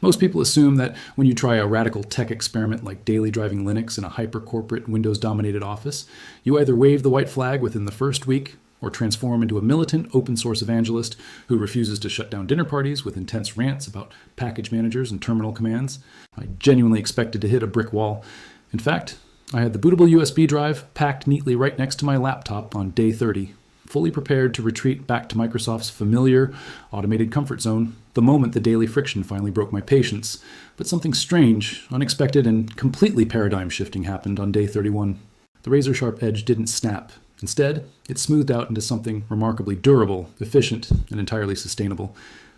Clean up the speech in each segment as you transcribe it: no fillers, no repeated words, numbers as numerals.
Most people assume that when you try a radical tech experiment like daily driving Linux in a hyper-corporate, Windows-dominated office, you either wave the white flag within the first week or transform into a militant open-source evangelist who refuses to shut down dinner parties with intense rants about package managers and terminal commands. I genuinely expected to hit a brick wall. In fact, I had the bootable USB drive packed neatly right next to my laptop on day 30, fully prepared to retreat back to Microsoft's familiar, automated comfort zone the moment the daily friction finally broke my patience. But something strange, unexpected, and completely paradigm-shifting happened on day 31. The razor-sharp edge didn't snap. Instead, it smoothed out into something remarkably durable, efficient, and entirely sustainable.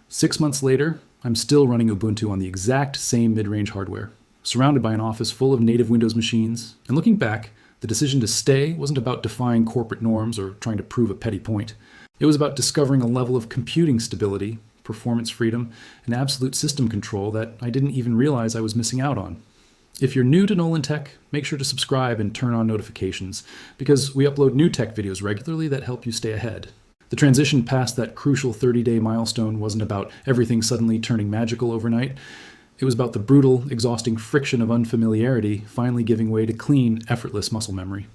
6 months later, I'm still running Ubuntu on the exact same mid-range hardware, surrounded by an office full of native Windows machines, and looking back, the decision to stay wasn't about defying corporate norms or trying to prove a petty point. It was about discovering a level of computing stability, performance freedom, and absolute system control that I didn't even realize I was missing out on. If you're new to Nolan Tech, make sure to subscribe and turn on notifications, because we upload new tech videos regularly that help you stay ahead. The transition past that crucial 30-day milestone wasn't about everything suddenly turning magical overnight. It was about the brutal, exhausting friction of unfamiliarity finally giving way to clean, effortless muscle memory.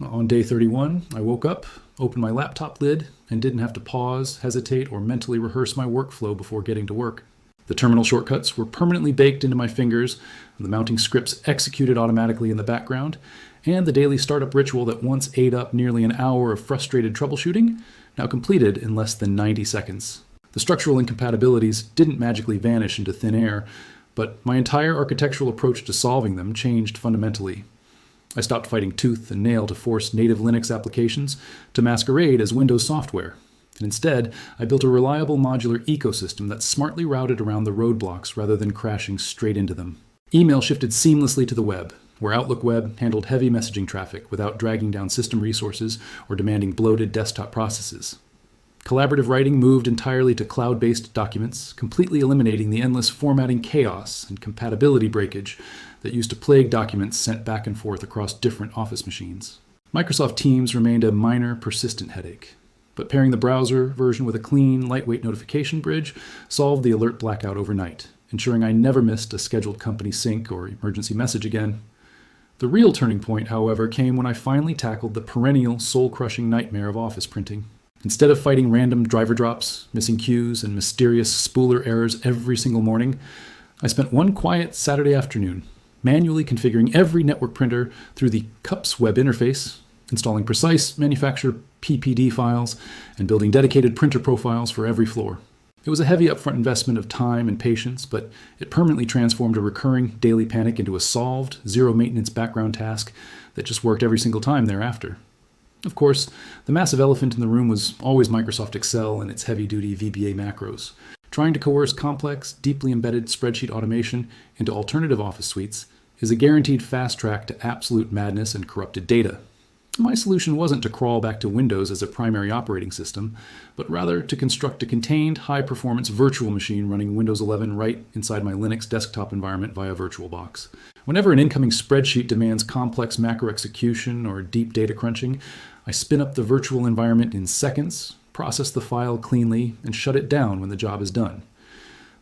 On day 31, I woke up, opened my laptop lid, and didn't have to pause, hesitate, or mentally rehearse my workflow before getting to work. The terminal shortcuts were permanently baked into my fingers, the mounting scripts executed automatically in the background, and the daily startup ritual that once ate up nearly an hour of frustrated troubleshooting now completed in less than 90 seconds. The structural incompatibilities didn't magically vanish into thin air, but my entire architectural approach to solving them changed fundamentally. I stopped fighting tooth and nail to force native Linux applications to masquerade as Windows software. And instead, I built a reliable modular ecosystem that smartly routed around the roadblocks rather than crashing straight into them. Email shifted seamlessly to the web, where Outlook Web handled heavy messaging traffic without dragging down system resources or demanding bloated desktop processes. Collaborative writing moved entirely to cloud-based documents, completely eliminating the endless formatting chaos and compatibility breakage that used to plague documents sent back and forth across different Office machines. Microsoft Teams remained a minor, persistent headache, but pairing the browser version with a clean, lightweight notification bridge solved the alert blackout overnight, ensuring I never missed a scheduled company sync or emergency message again. The real turning point, however, came when I finally tackled the perennial, soul-crushing nightmare of Office printing. Instead of fighting random driver drops, missing queues, and mysterious spooler errors every single morning, I spent one quiet Saturday afternoon manually configuring every network printer through the CUPS web interface, installing precise manufacturer PPD files, and building dedicated printer profiles for every floor. It was a heavy upfront investment of time and patience, but it permanently transformed a recurring daily panic into a solved, zero-maintenance background task that just worked every single time thereafter. Of course, the massive elephant in the room was always Microsoft Excel and its heavy-duty VBA macros. Trying to coerce complex, deeply embedded spreadsheet automation into alternative Office suites is a guaranteed fast track to absolute madness and corrupted data. My solution wasn't to crawl back to Windows as a primary operating system, but rather to construct a contained, high-performance virtual machine running Windows 11 right inside my Linux desktop environment via VirtualBox. Whenever an incoming spreadsheet demands complex macro execution or deep data crunching, I spin up the virtual environment in seconds, process the file cleanly, and shut it down when the job is done.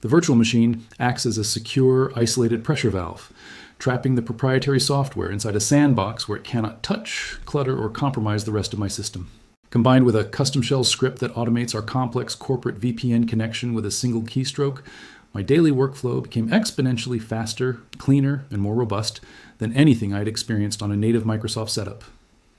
The virtual machine acts as a secure, isolated pressure valve, trapping the proprietary software inside a sandbox where it cannot touch, clutter, or compromise the rest of my system. Combined with a custom shell script that automates our complex corporate VPN connection with a single keystroke, my daily workflow became exponentially faster, cleaner, and more robust than anything I had experienced on a native Microsoft setup.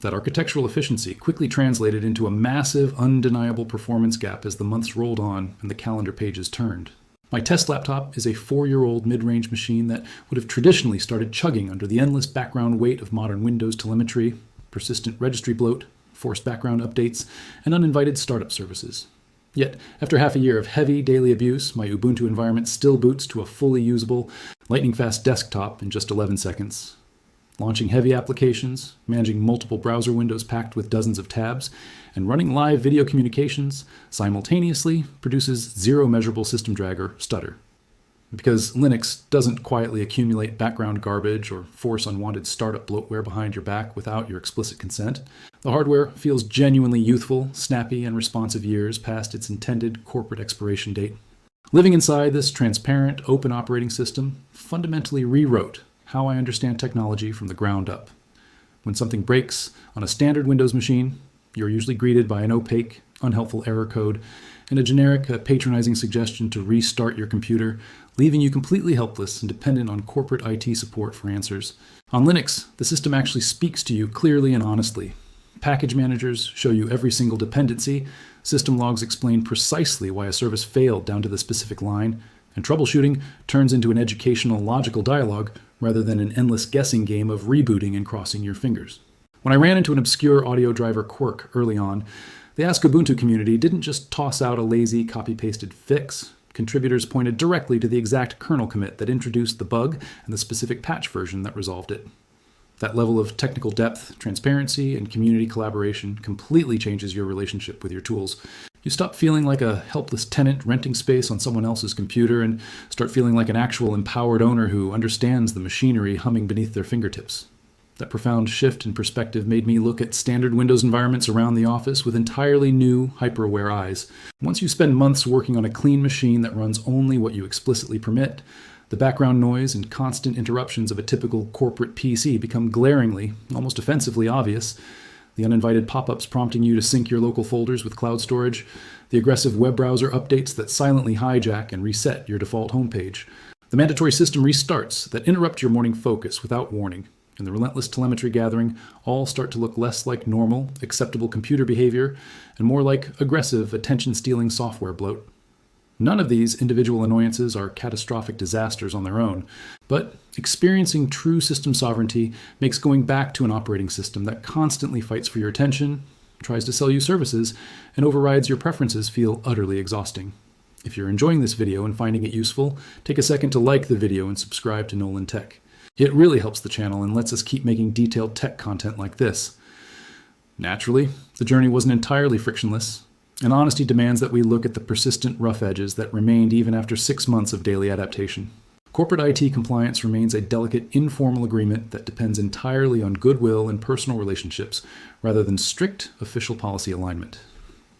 That architectural efficiency quickly translated into a massive, undeniable performance gap as the months rolled on and the calendar pages turned. My test laptop is a 4-year-old mid-range machine that would have traditionally started chugging under the endless background weight of modern Windows telemetry, persistent registry bloat, forced background updates, and uninvited startup services. Yet, after half a year of heavy daily abuse, my Ubuntu environment still boots to a fully usable, lightning-fast desktop in just 11 seconds. Launching heavy applications, managing multiple browser windows packed with dozens of tabs, and running live video communications simultaneously produces zero measurable system drag or stutter. Because Linux doesn't quietly accumulate background garbage or force unwanted startup bloatware behind your back without your explicit consent, the hardware feels genuinely youthful, snappy, and responsive years past its intended corporate expiration date. Living inside this transparent, open operating system fundamentally rewrote how I understand technology from the ground up. When something breaks on a standard Windows machine, you're usually greeted by an opaque, unhelpful error code and a generic, patronizing suggestion to restart your computer, leaving you completely helpless and dependent on corporate IT support for answers. On Linux, the system actually speaks to you clearly and honestly. Package managers show you every single dependency, system logs explain precisely why a service failed down to the specific line, and troubleshooting turns into an educational, logical dialogue rather than an endless guessing game of rebooting and crossing your fingers. When I ran into an obscure audio driver quirk early on, the Ask Ubuntu community didn't just toss out a lazy, copy-pasted fix. Contributors pointed directly to the exact kernel commit that introduced the bug and the specific patch version that resolved it. That level of technical depth, transparency, and community collaboration completely changes your relationship with your tools. You stop feeling like a helpless tenant renting space on someone else's computer and start feeling like an actual empowered owner who understands the machinery humming beneath their fingertips. That profound shift in perspective made me look at standard Windows environments around the office with entirely new, hyper-aware eyes. Once you spend months working on a clean machine that runs only what you explicitly permit, the background noise and constant interruptions of a typical corporate PC become glaringly, almost offensively obvious. The uninvited pop-ups prompting you to sync your local folders with cloud storage, the aggressive web browser updates that silently hijack and reset your default homepage, the mandatory system restarts that interrupt your morning focus without warning, and the relentless telemetry gathering all start to look less like normal, acceptable computer behavior and more like aggressive, attention-stealing software bloat. None of these individual annoyances are catastrophic disasters on their own, but experiencing true system sovereignty makes going back to an operating system that constantly fights for your attention, tries to sell you services, and overrides your preferences feel utterly exhausting. If you're enjoying this video and finding it useful, take a second to like the video and subscribe to Nolan Tech. It really helps the channel and lets us keep making detailed tech content like this. Naturally, the journey wasn't entirely frictionless, and honesty demands that we look at the persistent rough edges that remained even after 6 months of daily adaptation. Corporate IT compliance remains a delicate, informal agreement that depends entirely on goodwill and personal relationships, rather than strict official policy alignment.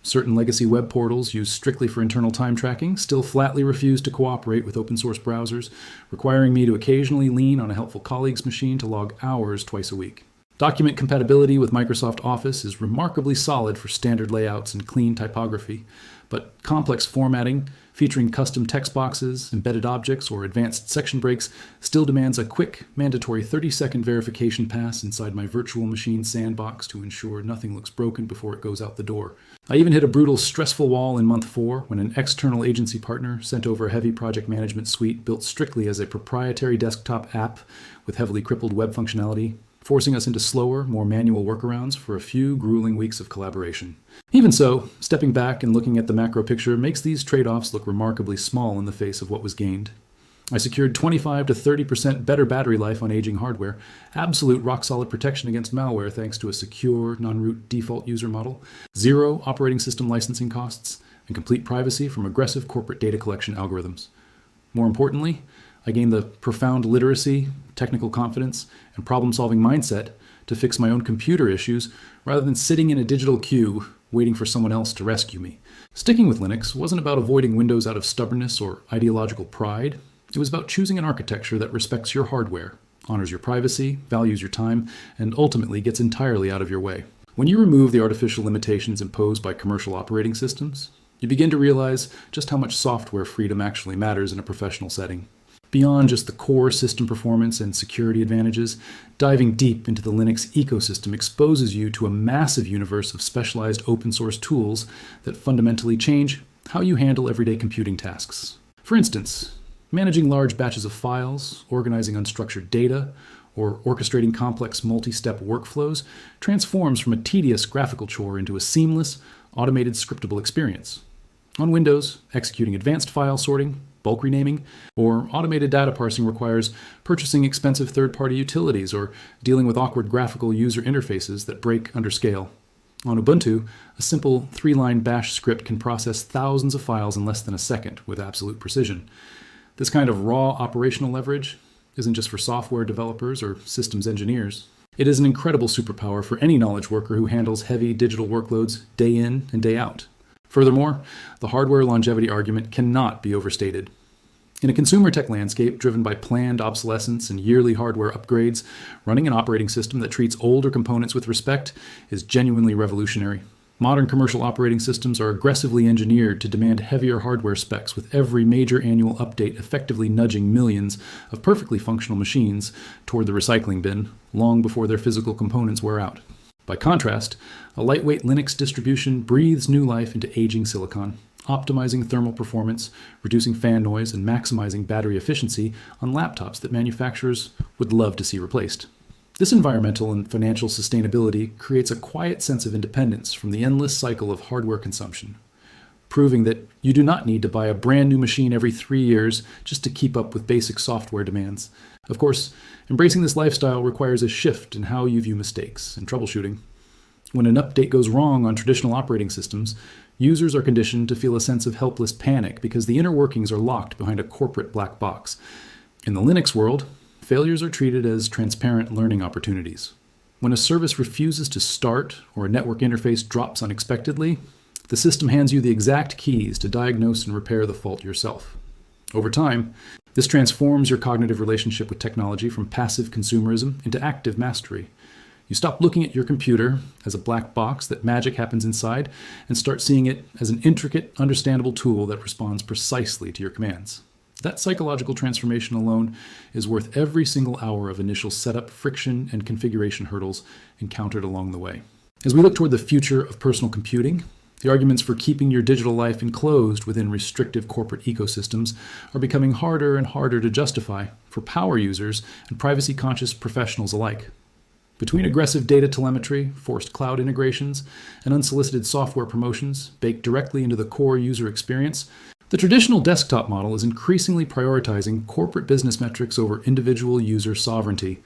Certain legacy web portals used strictly for internal time tracking still flatly refuse to cooperate with open source browsers, requiring me to occasionally lean on a helpful colleague's machine to log hours twice a week. Document compatibility with Microsoft Office is remarkably solid for standard layouts and clean typography, but complex formatting, featuring custom text boxes, embedded objects, or advanced section breaks, still demands a quick, mandatory 30-second verification pass inside my virtual machine sandbox to ensure nothing looks broken before it goes out the door. I even hit a brutal, stressful wall in month 4 when an external agency partner sent over a heavy project management suite built strictly as a proprietary desktop app with heavily crippled web functionality, forcing us into slower, more manual workarounds for a few grueling weeks of collaboration. Even so, stepping back and looking at the macro picture makes these trade-offs look remarkably small in the face of what was gained. I secured 25 to 30% better battery life on aging hardware, absolute rock-solid protection against malware thanks to a secure, non-root default user model, 0 operating system licensing costs, and complete privacy from aggressive corporate data collection algorithms. More importantly, I gained the profound literacy, technical confidence, and problem-solving mindset to fix my own computer issues rather than sitting in a digital queue waiting for someone else to rescue me. Sticking with Linux wasn't about avoiding Windows out of stubbornness or ideological pride. It was about choosing an architecture that respects your hardware, honors your privacy, values your time, and ultimately gets entirely out of your way. When you remove the artificial limitations imposed by commercial operating systems, you begin to realize just how much software freedom actually matters in a professional setting. Beyond just the core system performance and security advantages, diving deep into the Linux ecosystem exposes you to a massive universe of specialized open source tools that fundamentally change how you handle everyday computing tasks. For instance, managing large batches of files, organizing unstructured data, or orchestrating complex multi-step workflows transforms from a tedious graphical chore into a seamless, automated scriptable experience. On Windows, executing advanced file sorting, bulk renaming, or automated data parsing requires purchasing expensive third-party utilities or dealing with awkward graphical user interfaces that break under scale. On Ubuntu, a simple 3-line bash script can process thousands of files in less than a second with absolute precision. This kind of raw operational leverage isn't just for software developers or systems engineers. It is an incredible superpower for any knowledge worker who handles heavy digital workloads day in and day out. Furthermore, the hardware longevity argument cannot be overstated. In a consumer tech landscape driven by planned obsolescence and yearly hardware upgrades, running an operating system that treats older components with respect is genuinely revolutionary. Modern commercial operating systems are aggressively engineered to demand heavier hardware specs, with every major annual update effectively nudging millions of perfectly functional machines toward the recycling bin long before their physical components wear out. By contrast, a lightweight Linux distribution breathes new life into aging silicon, optimizing thermal performance, reducing fan noise, and maximizing battery efficiency on laptops that manufacturers would love to see replaced. This environmental and financial sustainability creates a quiet sense of independence from the endless cycle of hardware consumption, proving that you do not need to buy a brand new machine every 3 years just to keep up with basic software demands. Of course, embracing this lifestyle requires a shift in how you view mistakes and troubleshooting. When an update goes wrong on traditional operating systems, users are conditioned to feel a sense of helpless panic because the inner workings are locked behind a corporate black box. In the Linux world, failures are treated as transparent learning opportunities. When a service refuses to start or a network interface drops unexpectedly, the system hands you the exact keys to diagnose and repair the fault yourself. Over time, this transforms your cognitive relationship with technology from passive consumerism into active mastery. You stop looking at your computer as a black box that magic happens inside and start seeing it as an intricate, understandable tool that responds precisely to your commands. That psychological transformation alone is worth every single hour of initial setup, friction, and configuration hurdles encountered along the way. As we look toward the future of personal computing, the arguments for keeping your digital life enclosed within restrictive corporate ecosystems are becoming harder and harder to justify for power users and privacy-conscious professionals alike. Between aggressive data telemetry, forced cloud integrations, and unsolicited software promotions baked directly into the core user experience, the traditional desktop model is increasingly prioritizing corporate business metrics over individual user sovereignty.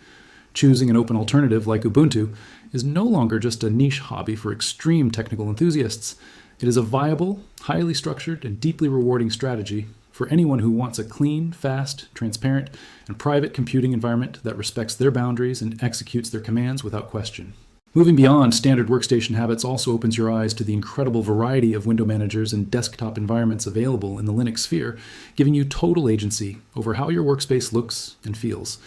Choosing an open alternative like Ubuntu is no longer just a niche hobby for extreme technical enthusiasts. It is a viable, highly structured, and deeply rewarding strategy for anyone who wants a clean, fast, transparent, and private computing environment that respects their boundaries and executes their commands without question. Moving beyond standard workstation habits also opens your eyes to the incredible variety of window managers and desktop environments available in the Linux sphere, giving you total agency over how your workspace looks and feels.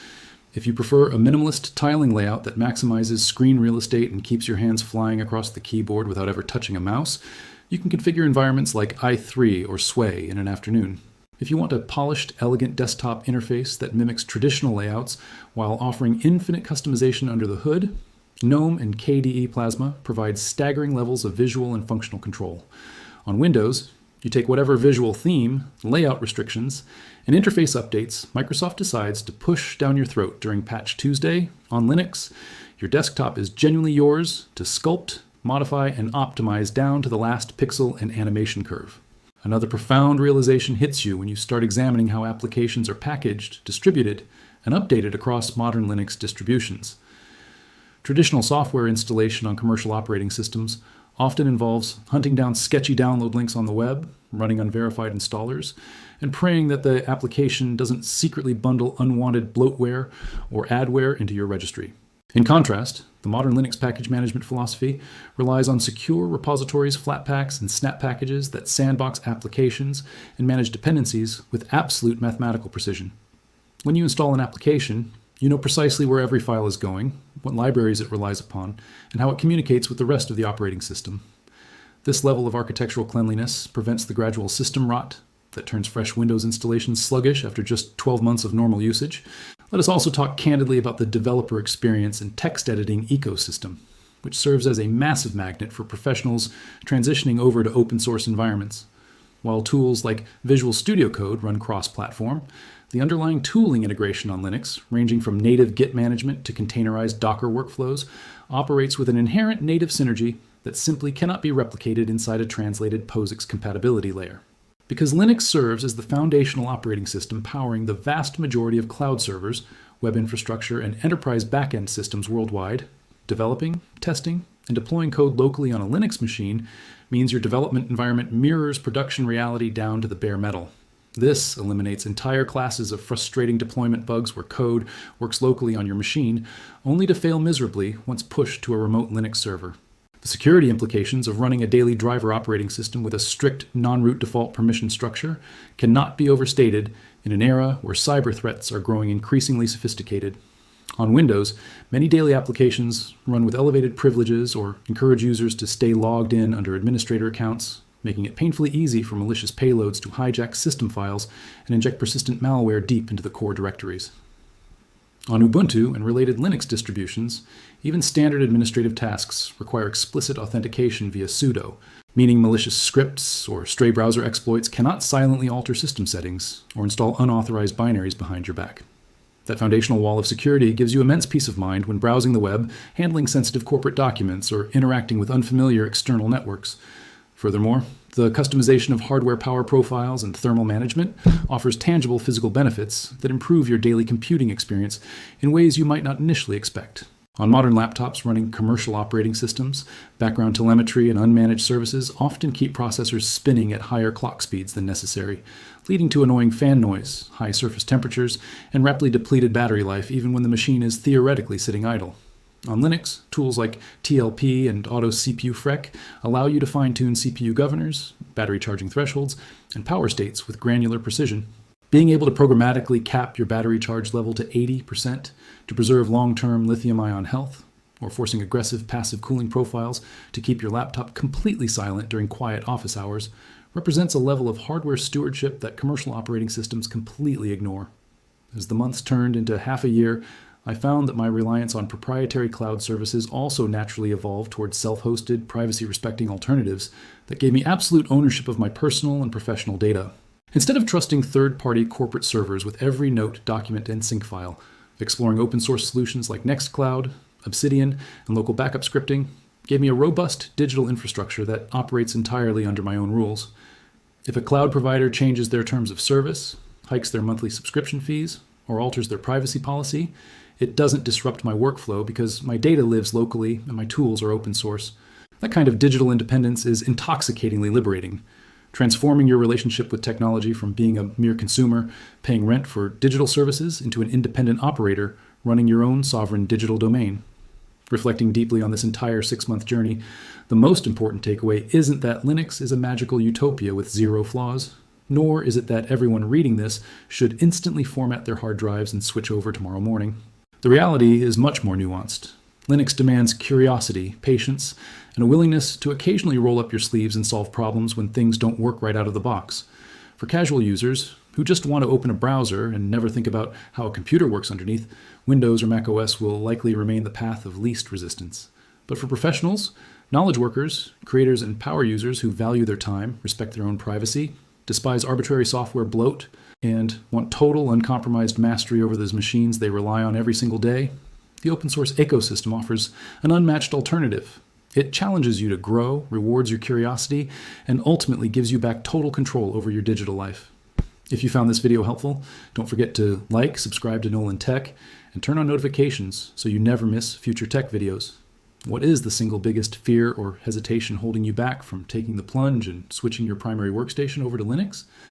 If you prefer a minimalist tiling layout that maximizes screen real estate and keeps your hands flying across the keyboard without ever touching a mouse, you can configure environments like i3 or Sway in an afternoon. If you want a polished, elegant desktop interface that mimics traditional layouts while offering infinite customization under the hood, GNOME and KDE Plasma provide staggering levels of visual and functional control. On Windows, you take whatever visual theme, layout restrictions, and interface updates Microsoft decides to push down your throat during Patch Tuesday. On Linux, your desktop is genuinely yours to sculpt, modify, and optimize down to the last pixel and animation curve. Another profound realization hits you when you start examining how applications are packaged, distributed, and updated across modern Linux distributions. Traditional software installation on commercial operating systems often involves hunting down sketchy download links on the web, running unverified installers, and praying that the application doesn't secretly bundle unwanted bloatware or adware into your registry. In contrast, the modern Linux package management philosophy relies on secure repositories, flatpaks, and snap packages that sandbox applications and manage dependencies with absolute mathematical precision. When you install an application, you know precisely where every file is going, what libraries it relies upon, and how it communicates with the rest of the operating system. This level of architectural cleanliness prevents the gradual system rot that turns fresh Windows installations sluggish after just 12 months of normal usage. Let us also talk candidly about the developer experience and text editing ecosystem, which serves as a massive magnet for professionals transitioning over to open source environments. While tools like Visual Studio Code run cross-platform, the underlying tooling integration on Linux, ranging from native Git management to containerized Docker workflows, operates with an inherent native synergy that simply cannot be replicated inside a translated POSIX compatibility layer. Because Linux serves as the foundational operating system powering the vast majority of cloud servers, web infrastructure, and enterprise backend systems worldwide, developing, testing, and deploying code locally on a Linux machine means your development environment mirrors production reality down to the bare metal. This eliminates entire classes of frustrating deployment bugs where code works locally on your machine, only to fail miserably once pushed to a remote Linux server. The security implications of running a daily driver operating system with a strict non-root default permission structure cannot be overstated in an era where cyber threats are growing increasingly sophisticated. On Windows, many daily applications run with elevated privileges or encourage users to stay logged in under administrator accounts, making it painfully easy for malicious payloads to hijack system files and inject persistent malware deep into the core directories. On Ubuntu and related Linux distributions, even standard administrative tasks require explicit authentication via sudo, meaning malicious scripts or stray browser exploits cannot silently alter system settings or install unauthorized binaries behind your back. That foundational wall of security gives you immense peace of mind when browsing the web, handling sensitive corporate documents, or interacting with unfamiliar external networks. Furthermore, the customization of hardware power profiles and thermal management offers tangible physical benefits that improve your daily computing experience in ways you might not initially expect. On modern laptops running commercial operating systems, background telemetry and unmanaged services often keep processors spinning at higher clock speeds than necessary, leading to annoying fan noise, high surface temperatures, and rapidly depleted battery life even when the machine is theoretically sitting idle. On Linux, tools like TLP and Auto CPU Frec allow you to fine-tune CPU governors, battery charging thresholds, and power states with granular precision. Being able to programmatically cap your battery charge level to 80% to preserve long-term lithium-ion health, or forcing aggressive passive cooling profiles to keep your laptop completely silent during quiet office hours, represents a level of hardware stewardship that commercial operating systems completely ignore. As the months turned into half a year, I found that my reliance on proprietary cloud services also naturally evolved towards self-hosted, privacy-respecting alternatives that gave me absolute ownership of my personal and professional data. Instead of trusting third-party corporate servers with every note, document, and sync file, exploring open-source solutions like Nextcloud, Obsidian, and local backup scripting gave me a robust digital infrastructure that operates entirely under my own rules. If a cloud provider changes their terms of service, hikes their monthly subscription fees, or alters their privacy policy, it doesn't disrupt my workflow because my data lives locally and my tools are open source. That kind of digital independence is intoxicatingly liberating, transforming your relationship with technology from being a mere consumer, paying rent for digital services, into an independent operator running your own sovereign digital domain. Reflecting deeply on this entire 6-month journey, the most important takeaway isn't that Linux is a magical utopia with zero flaws, nor is it that everyone reading this should instantly format their hard drives and switch over tomorrow morning. The reality is much more nuanced. Linux demands curiosity, patience, and a willingness to occasionally roll up your sleeves and solve problems when things don't work right out of the box. For casual users who just want to open a browser and never think about how a computer works underneath, Windows or macOS will likely remain the path of least resistance. But for professionals, knowledge workers, creators, and power users who value their time, respect their own privacy, despise arbitrary software bloat, and want total uncompromised mastery over those machines they rely on every single day, the open source ecosystem offers an unmatched alternative. It challenges you to grow, rewards your curiosity, and ultimately gives you back total control over your digital life. If you found this video helpful, don't forget to like, subscribe to Nolan Tech, and turn on notifications so you never miss future tech videos. What is the single biggest fear or hesitation holding you back from taking the plunge and switching your primary workstation over to Linux?